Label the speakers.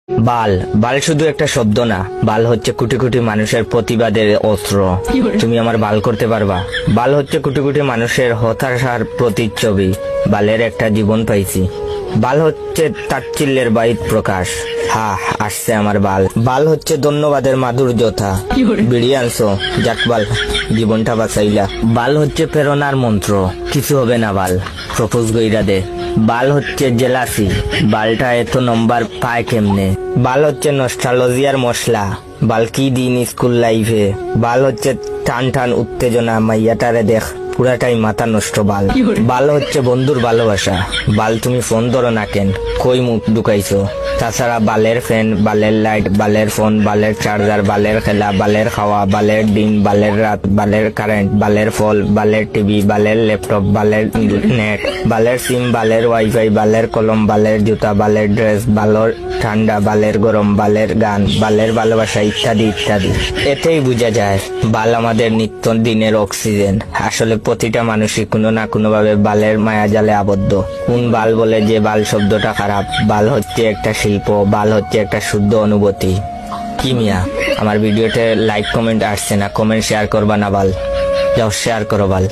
Speaker 1: বাল বাল শুধু একটা শব্দ না, বাল হচ্ছে কোটি কোটি মানুষের প্রতিবাদের অস্ত্র। তুমি আমার বাল করতে পারবা? বাল হচ্ছে কোটি কোটি মানুষের হতাশার প্রতিচ্ছবি। বালের একটা জীবন পাইছি। বাল হচ্ছে তাচ্ছিল্যের বাহির প্রকাশ। হা, আসছে আমার বাল। বাল হচ্ছে ধন্যবাদের মাধুর্যতা। বিড়ি আনছো, যাক বাল, জীবনটা বাঁচাইলা। বাল হচ্ছে প্রেরণার মন্ত্র, কিছু হবে না বাল, প্রপোজ গইরা দে। বাল হচ্ছে জেলাসি, বালটা এত নম্বর পায় কেমনে। বাল হচ্ছে নস্টালজিয়ার মশলা, বাল কি দিন স্কুল লাইফে। বাল হচ্ছে টান টান উত্তেজনা, মাইয়াটারে দেখ পুরাটাই মাথা নষ্ট। বাল বাল হচ্ছে বন্ধুর ভালোবাসা। বাল তুমি ফোন ধরো না কেন, কই মুখ ঢুকাইছো? তাছাড়া বালের ফ্যান, বালের লাইট, বালের ফোন, বালের চার্জার, বালের খেলা, বালের খাওয়া, বালের দিন, বালের রাত, বালের কারেন্ট, বালের ফল, বালের টিভি, বালের ল্যাপটপ, বালের নেট, বালের সিম, বালের ওয়াইফাই, বালের কলম, বালের জুতা, বালের ড্রেস, বালের ঠান্ডা, বালের গরম, বালের গান, বালের ভালোবাসা, ইত্যাদি ইত্যাদি। এতেই বোঝা যায় বাল আমাদের নিত্য দিনের অক্সিজেন। আসলে প্রতিটা মানুষই কোনো না কোনো ভাবে বালের মায়াজালে আবদ্ধ। কোন বাল বলে যে বাল শব্দটা খারাপ? বাল হচ্ছে একটা শিল্প, বাল হচ্ছে একটা শুদ্ধ অনুভূতি। কি মিয়া, আমার ভিডিওতে লাইক কমেন্ট আসছে না, কমেন্ট শেয়ার করবা না বাল? যাও শেয়ার করো বাল।